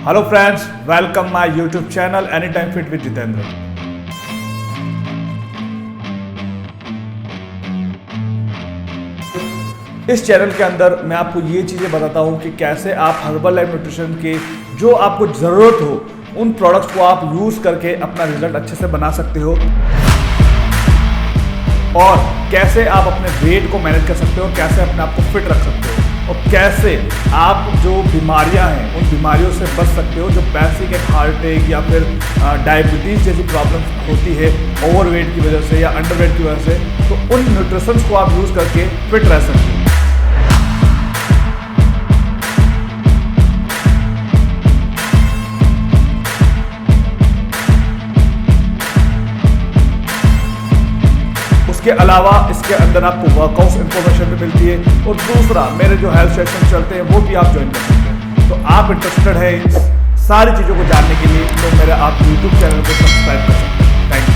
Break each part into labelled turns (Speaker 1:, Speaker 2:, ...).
Speaker 1: Hello friends, welcome my YouTube channel any time fit with Jitendra. इस channel के अंदर मैं आपको ये चीज़ें बताता हूँ कि कैसे आप हर्बल लाइफ न्यूट्रिशन के जो आपको ज़रूरत हो उन प्रोडक्ट्स को आप यूज़ करके अपना रिजल्ट अच्छे से बना सकते हो, और कैसे आप अपने वेट को मैनेज कर सकते हो, कैसे अपने आप को फिट रख सकते हो, और कैसे आप जो बीमारियां हैं उन बीमारियों से बच सकते हो जो बेसिक एक हार्ट अटैक या फिर डायबिटीज़ जैसी प्रॉब्लम होती है ओवरवेट की वजह से या अंडरवेट की वजह से। तो उन न्यूट्रिशंस को आप यूज़ करके फिट रह सकते हो। इसके अलावा इसके अंदर आपको वर्कआउट इन्फॉर्मेशन भी मिलती है, और दूसरा मेरे जो हेल्थ सेशन चलते हैं वो भी आप ज्वाइन कर सकते हैं। तो आप इंटरेस्टेड है इन सारी चीज़ों को जानने के लिए तो मेरे आप यूट्यूब चैनल को सब्सक्राइब कर सकते हैं। Thank you.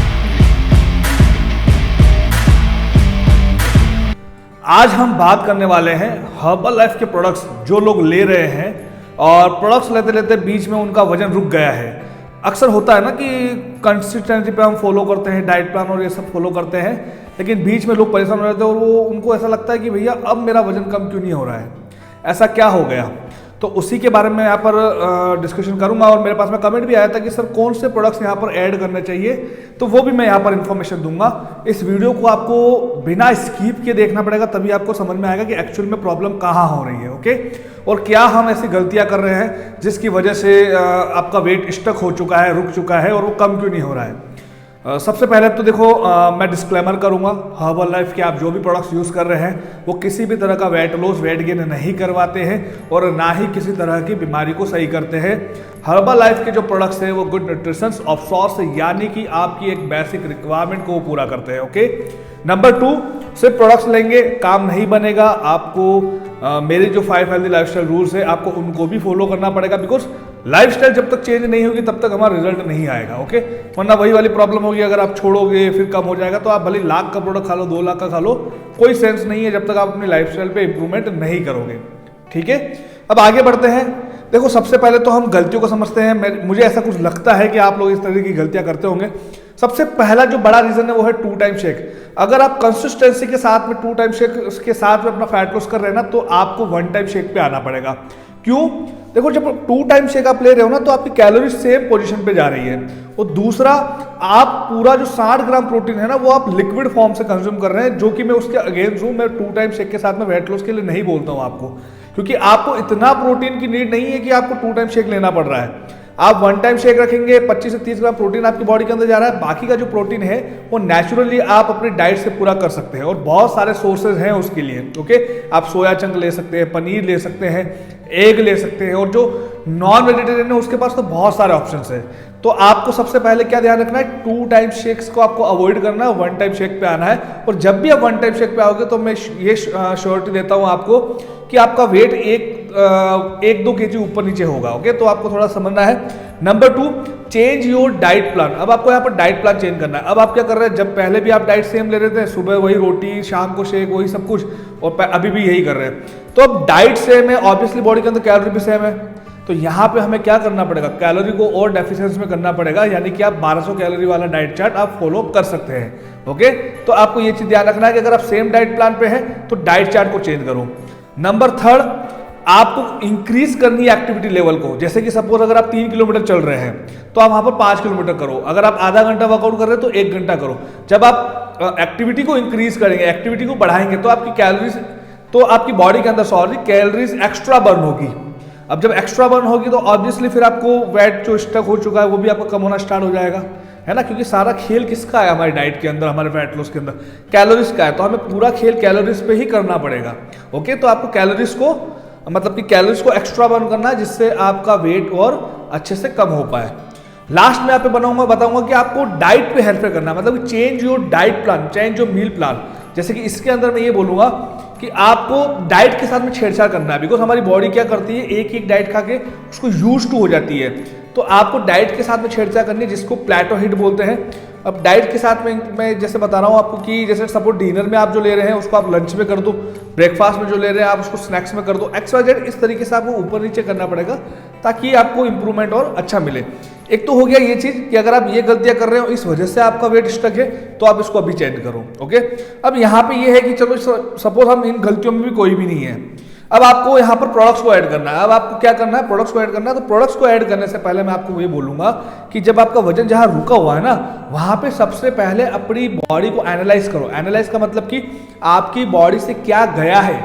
Speaker 1: आज हम बात करने वाले हैं हर्बल लाइफ के प्रोडक्ट्स जो लोग ले रहे हैं और प्रोडक्ट्स लेते लेते बीच में उनका वजन रुक गया है। अक्सर होता है ना कि कंसिस्टेंसी पे हम फॉलो करते हैं, डाइट प्लान और ये सब फॉलो करते हैं, लेकिन बीच में लोग परेशान हो जाते हैं और वो उनको ऐसा लगता है कि भैया अब मेरा वजन कम क्यों नहीं हो रहा है, ऐसा क्या हो गया। तो उसी के बारे में यहाँ पर डिस्कशन करूंगा, और मेरे पास में कमेंट भी आया था कि सर कौन से प्रोडक्ट्स यहाँ पर ऐड करने चाहिए, तो वो भी मैं यहाँ पर इन्फॉर्मेशन दूंगा। इस वीडियो को आपको बिना स्किप के देखना पड़ेगा, तभी आपको समझ में आएगा कि एक्चुअल में प्रॉब्लम कहाँ हो रही है, ओके, और क्या हम ऐसी गलतियाँ कर रहे हैं जिसकी वजह से आपका वेट स्टक हो चुका है, रुक चुका है, और वो कम क्यों नहीं हो रहा है। सबसे पहले तो देखो, मैं डिस्क्लेमर करूंगा, हर्बल लाइफ के आप जो भी प्रोडक्ट्स यूज़ कर रहे हैं वो किसी भी तरह का वेट लॉस, वेट गेन नहीं करवाते हैं और ना ही किसी तरह की बीमारी को सही करते हैं। हर्बल लाइफ के जो प्रोडक्ट्स हैं वो गुड न्यूट्रिशंस ऑफ सोर्स, यानी कि आपकी एक बेसिक रिक्वायरमेंट को पूरा करते हैं, ओके। नंबर 2, सिर्फ प्रोडक्ट्स लेंगे काम नहीं बनेगा, आपको मेरे जो 5 हेल्दी लाइफस्टाइल रूल्स है आपको उनको भी फॉलो करना पड़ेगा, बिकॉज लाइफस्टाइल जब तक चेंज नहीं होगी तब तक हमारा रिजल्ट नहीं आएगा, ओके। वरना वही वाली प्रॉब्लम होगी, अगर आप छोड़ोगे फिर कम हो जाएगा, तो आप भले लाख का प्रोडक्ट खा लो, 2 लाख का खा लो, कोई सेंस नहीं है जब तक आप अपनी लाइफस्टाइल पे इंप्रूवमेंट नहीं करोगे, ठीक है। अब आगे बढ़ते हैं। देखो, सबसे पहले तो हम गलतियों को समझते हैं। मुझे ऐसा कुछ लगता है कि आप लोग इस तरह की गलतियां करते होंगे। सबसे पहला जो बड़ा रीजन है वो है 2 टाइम शेक। अगर आप कंसिस्टेंसी के साथ में 2 टाइम शेक के साथ में अपना फैट लॉस कर रहे हैं ना, तो आपको 1 टाइम शेक पे आना पड़ेगा। क्यों? देखो, जब 2 टाइम शेक आप ले रहे हो ना, तो आपकी कैलोरी सेम पोजीशन पे जा रही है, और दूसरा आप पूरा जो 60 ग्राम प्रोटीन है ना वो आप लिक्विड फॉर्म से कंज्यूम कर रहे हैं, जो कि मैं उसके अगेंस्ट हूं। मैं 2 टाइम शेक के साथ में वेट लॉस के लिए नहीं बोलता हूं आपको, क्योंकि आपको इतना प्रोटीन की नीड नहीं है कि आपको 2 टाइम शेक लेना पड़ रहा है। आप 1 टाइम शेक रखेंगे, 25 से 30 ग्राम प्रोटीन आपकी बॉडी के अंदर जा रहा है, बाकी का जो प्रोटीन है वो नेचुरली आप अपनी डाइट से पूरा कर सकते हैं, और बहुत सारे सोर्सेज हैं उसके लिए, ओके। आप सोया चंक ले सकते हैं, पनीर ले सकते हैं, एग ले सकते हैं, और जो नॉन वेजिटेरियन है उसके पास तो बहुत सारे ऑप्शंस है। तो आपको सबसे पहले क्या ध्यान रखना है, 2 टाइम शेक्स को आपको अवॉइड करना है, 1 टाइम शेक पे आना है। और जब भी आप 1 टाइम शेक पे आओगे तो मैं ये श्योरिटी देता हूं आपको कि आपका वेट 1-2 kg ऊपर नीचे होगा, ओके। तो आपको थोड़ा समझना है। Number 2, change your diet plan. अब आपको यहाँ पर डाइट प्लान चेंज करना है। अब आप क्या कर रहे हैं, जब पहले भी आप डाइट सेम ले रहे थे, सुबह वही रोटी, शाम को शेक, वही सब कुछ, और अभी भी यही कर रहे हैं, तो अब डाइट सेम है, ऑब्वियसली बॉडी के अंदर कैलोरी भी सेम है, तो यहाँ पे हमें क्या करना पड़ेगा, कैलोरी को और डेफिशिएंसी में करना पड़ेगा, यानी कि आप 1200 कैलोरी वाला डाइट चार्ट आप फॉलो कर सकते हैं, ओके। तो आपको ये चीज ध्यान रखना है कि अगर आप सेम डाइट प्लान पे हैं तो डाइट चार्ट को चेंज करो। नंबर 3, आपको इंक्रीज करनी है एक्टिविटी लेवल को। जैसे कि सपोज अगर आप 3 किलोमीटर चल रहे हैं तो आप वहां पर 5 किलोमीटर करो, अगर आप आधा घंटा वर्कआउट कर रहे हैं तो 1 घंटा करो। जब आप एक्टिविटी को इंक्रीज करेंगे, एक्टिविटी को बढ़ाएंगे, तो आपकी कैलोरीज, तो आपकी बॉडी के अंदर कैलोरीज एक्स्ट्रा बर्न होगी। अब जब एक्स्ट्रा बर्न होगी तो ऑब्वियसली फिर आपको वेट जो स्टक हो चुका है वो भी आपका कम होना स्टार्ट हो जाएगा, है ना, क्योंकि सारा खेल किसका है हमारी डाइट के अंदर, हमारे फैट लॉस के अंदर कैलोरीज का है, तो हमें पूरा खेल कैलोरीज पे ही करना पड़ेगा, ओके। तो आपको कैलोरीज को, मतलब कि कैलोरीज को एक्स्ट्रा बर्न करना है, जिससे आपका वेट और अच्छे से कम हो पाए। लास्ट में यहाँ पे बताऊंगा कि आपको डाइट पे हेल्प करना है, मतलब change your diet plan, change your meal plan. जैसे कि इसके अंदर मैं ये बोलूंगा कि आपको डाइट के साथ में छेड़छाड़ करना है, बिकॉज हमारी बॉडी क्या करती है, एक डाइट खा के उसको यूज टू हो जाती है, तो आपको डाइट के साथ में छेड़छाड़ करनी है, जिसको प्लेटो हिट बोलते हैं। अब डाइट के साथ में मैं जैसे बता रहा हूँ आपको कि जैसे सपोज डिनर में आप जो ले रहे हैं उसको आप लंच में कर दो, ब्रेकफास्ट में जो ले रहे हैं आप उसको स्नैक्स में कर दो, XYZ। इस तरीके से आपको ऊपर नीचे करना पड़ेगा ताकि आपको इंप्रूवमेंट और अच्छा मिले। एक तो हो गया ये चीज कि अगर आप ये गलतियां कर रहे हो इस वजह से आपका वेट स्टक है, तो आप इसको अभी चेंज करो। ओके, अब यहाँ पे ये है कि चलो सपोज हम इन गलतियों में भी कोई भी नहीं है, अब आपको यहाँ पर प्रोडक्ट्स को ऐड करना है। अब आपको क्या करना है, प्रोडक्ट्स को ऐड करना है। तो प्रोडक्ट्स को ऐड करने से पहले मैं आपको ये बोलूंगा कि जब आपका वजन जहाँ रुका हुआ है ना, वहां पे सबसे पहले अपनी बॉडी को एनालाइज करो। एनालाइज का मतलब कि आपकी बॉडी से क्या गया है,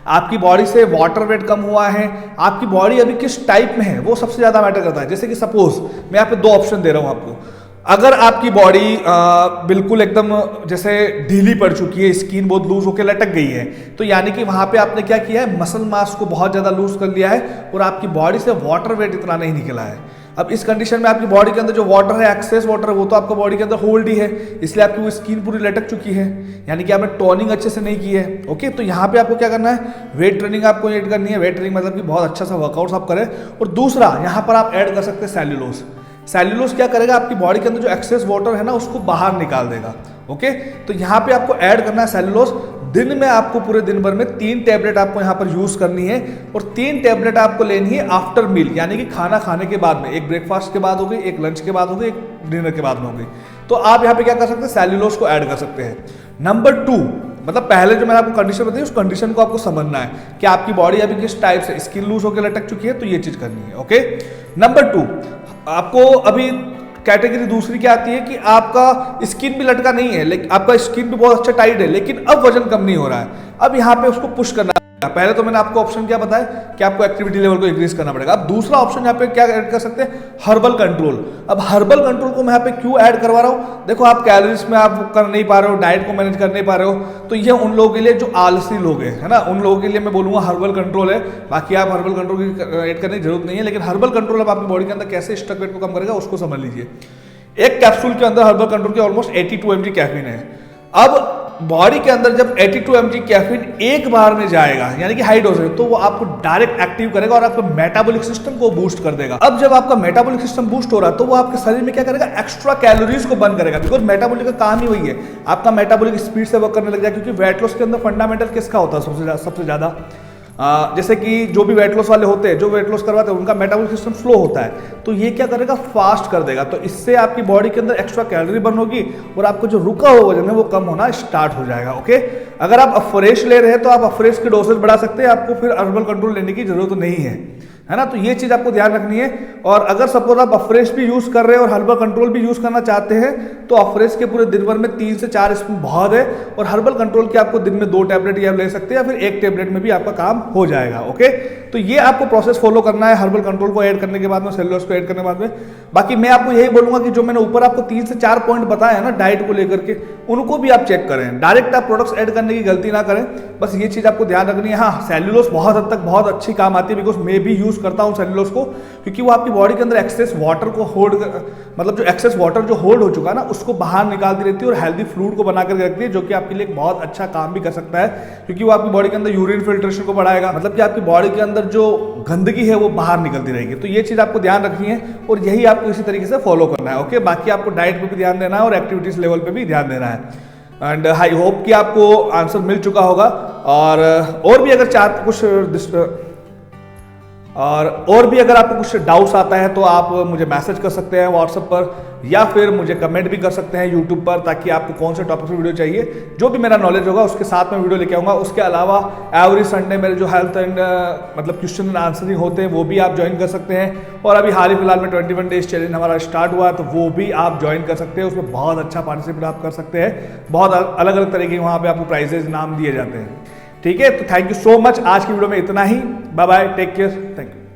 Speaker 1: आपकी बॉडी से वाटर वेट कम हुआ है, आपकी बॉडी अभी किस टाइप में है, वो सबसे ज्यादा मैटर करता है। जैसे कि सपोज मैं यहाँ पे 2 ऑप्शन दे रहा हूं आपको। अगर आपकी बॉडी बिल्कुल एकदम जैसे ढीली पड़ चुकी है, स्किन बहुत लूज होकर लटक गई है, तो यानी कि वहां पे आपने क्या किया है, मसल मास को बहुत ज्यादा लूज कर लिया है और आपकी बॉडी से वाटर वेट इतना नहीं निकला है। अब इस कंडीशन में आपकी बॉडी के अंदर जो वाटर है, एक्सेस वाटर है, वो तो आपका बॉडी के अंदर होल्ड ही है, इसलिए आपकी वो स्किन पूरी लटक चुकी है, यानी कि आपने टोनिंग अच्छे से नहीं की है। ओके, तो यहाँ पे आपको क्या करना है, वेट ट्रेनिंग आपको ऐड करनी है। वेट ट्रेनिंग मतलब कि बहुत अच्छा सा वर्कआउट आप करें। और दूसरा यहाँ पर आप ऐड कर सकते हैं सेल्यूलोज। सेल्यूलोज क्या करेगा, आपकी बॉडी के अंदर जो एक्सेस वाटर है ना उसको बाहर निकाल देगा। ओके, तो यहाँ पे आपको ऐड करना है सेल्यूलोज। दिन में आपको पूरे दिन भर में 3 टैबलेट आपको यहाँ पर यूज करनी है और 3 टैबलेट आपको लेनी है आफ्टर मील, यानी कि खाना खाने के बाद में। एक ब्रेकफास्ट के बाद हो गई, एक लंच के बाद हो गई, एक डिनर के बाद में हो गई। तो आप यहाँ पे क्या कर सकते हैं, सेल्यूलोज को ऐड कर सकते हैं। नंबर 2, मतलब पहले जो मैंने आपको कंडीशन बताई उस कंडीशन को आपको समझना है कि आपकी बॉडी अभी किस टाइप से, स्किन लूज होकर लटक चुकी है, तो ये चीज करनी है। ओके, नंबर 2, आपको अभी कैटेगरी दूसरी क्या आती है कि आपका स्किन भी लटका नहीं है, लेकिन आपका स्किन भी बहुत अच्छा टाइट है, लेकिन अब वजन कम नहीं हो रहा है। अब यहाँ पे उसको पुश करना है। पहले तो मैंने आपको ऑप्शन क्या बताया कि आपको एक्टिविटी लेवल को इंक्रीज करना पड़ेगा। अब दूसरा ऑप्शन यहाँ पे क्या ऐड कर सकते हैं, हर्बल कंट्रोल। अब हर्बल कंट्रोल को मैं यहाँ पे क्यों ऐड करवा रहा हूँ, देखो आप कैलोरीज में आप कर नहीं पा रहे हो, डाइट को मैनेज कर नहीं पा रहे हो, तो ये उन लोगों के लिए जो आलसी लोग हैं, है ना, उन लोगों के लिए मैं बोलूंगा हर्बल कंट्रोल है। बाकी आप हर्बल कंट्रोल की ऐड करने की जरूरत नहीं है, लेकिन हर्बल कंट्रोल अब आपकी बॉडी के अंदर कैसे स्टक वेट को कम करेगा उसको समझ लीजिए। एक कैप्सूल के अंदर हर्बल कंट्रोल की ऑलमोस्ट 82 mg कैफीन है। अब बॉडी के अंदर जब 82 mg कैफीन एक बार में जाएगा, यानी कि हाई डोज है, तो वो आपको डायरेक्ट एक्टिव करेगा और आपके मेटाबॉलिक सिस्टम को बूस्ट कर देगा। अब जब आपका मेटाबॉलिक सिस्टम बूस्ट हो रहा है तो वो आपके शरीर में क्या करेगा, एक्स्ट्रा कैलोरीज को बर्न करेगा, बिकॉज मेटाबॉलिक का काम ही वही है, आपका मेटाबॉलिक स्पीड से वर्क करने लग जाएगा। क्योंकि वेट लॉस के अंदर फंडामेंटल किसका होता है सबसे ज्यादा, जैसे कि जो भी वेट लॉस वाले होते हैं, जो वेट लॉस करवाते हैं, उनका मेटाबॉलिक सिस्टम स्लो होता है, तो ये क्या करेगा, फास्ट कर देगा। तो इससे आपकी बॉडी के अंदर एक्स्ट्रा कैलोरी बर्न होगी और आपको जो रुका हुआ वजन है वो कम होना स्टार्ट हो जाएगा। ओके, अगर आप अफ्रेश ले रहे हैं तो आप अफ्रेश की डोसेज बढ़ा सकते हैं, आपको फिर हर्बल कंट्रोल लेने की जरूरत नहीं है ना। तो ये चीज आपको ध्यान रखनी है। और अगर सपोज आप अफ्रेश भी यूज कर रहे हैं और हर्बल कंट्रोल भी यूज करना चाहते हैं, तो अफ्रेश के पूरे दिन भर में 3 से 4 स्पून बहुत है, और हर्बल कंट्रोल के आपको दिन में 2 टैबलेट या ले सकते हैं, या फिर 1 टैबलेट में भी आपका काम हो जाएगा। ओके, तो ये आपको प्रोसेस फॉलो करना है हर्बल कंट्रोल को ऐड करने के बाद में, सेल्यूलोज को ऐड करने के बाद में। बाकी मैं आपको यही बोलूंगा कि जो मैंने ऊपर आपको 3 से 4 पॉइंट बताया ना डाइट को लेकर के, उनको भी आप चेक करें। डायरेक्ट आप प्रोडक्ट्स ऐड करने की गलती ना करें, बस ये चीज आपको ध्यान रखनी है। हाँ, सेल्यूलोज बहुत हद तक बहुत अच्छी काम आती है, बिकॉज मैं भी यूज करता हूँ सेल्यूलोज को, क्योंकि वो आपकी बॉडी के अंदर एक्सेस वाटर को होल्ड, मतलब जो एक्सेस वाटर जो होल्ड हो चुका है ना, उसको बाहर निकालती रहती है और हेल्दी फ्लूइड को बना करके रखती है, जो कि आपके लिए बहुत अच्छा काम भी कर सकता है, क्योंकि वो आपकी बॉडी के अंदर यूरिन फिल्ट्रेशन को बढ़ाएगा, मतलब कि आपकी बॉडी के अंदर जो गंदगी है वो बाहर निकलती रहेगी। तो ये चीज आपको ध्यान रखनी है और यही आपको इसी तरीके से फॉलो करना है। ओके, बाकी आपको डाइट पे भी ध्यान देना है और एक्टिविटीज लेवल पे भी ध्यान देना है। एंड आई होप कि आपको आंसर मिल चुका होगा। और भी अगर चाहते कुछ और भी अगर आपको कुछ डाउट्स आता है तो आप मुझे मैसेज कर सकते हैं व्हाट्सएप पर, या फिर मुझे कमेंट भी कर सकते हैं यूट्यूब पर, ताकि आपको कौन से टॉपिक पर वीडियो चाहिए, जो भी मेरा नॉलेज होगा उसके साथ में वीडियो लेके आऊँगा। उसके अलावा एवरी संडे मेरे जो हेल्थ एंड मतलब क्वेश्चन एंड आंसरिंग होते हैं वो भी आप ज्वाइन कर सकते हैं। और अभी हाल ही फिलहाल में 21 डेज चैलेंज हमारा स्टार्ट हुआ, तो वो भी आप ज्वाइन कर सकते हैं। उसमें बहुत अच्छा पार्टिसिपेट आप कर सकते हैं, बहुत अलग अलग तरीके के वहाँ पे आपको प्राइजेज नाम दिए जाते हैं। ठीक है, तो थैंक यू सो मच। आज की वीडियो में इतना ही। Bye bye, take care, thank you.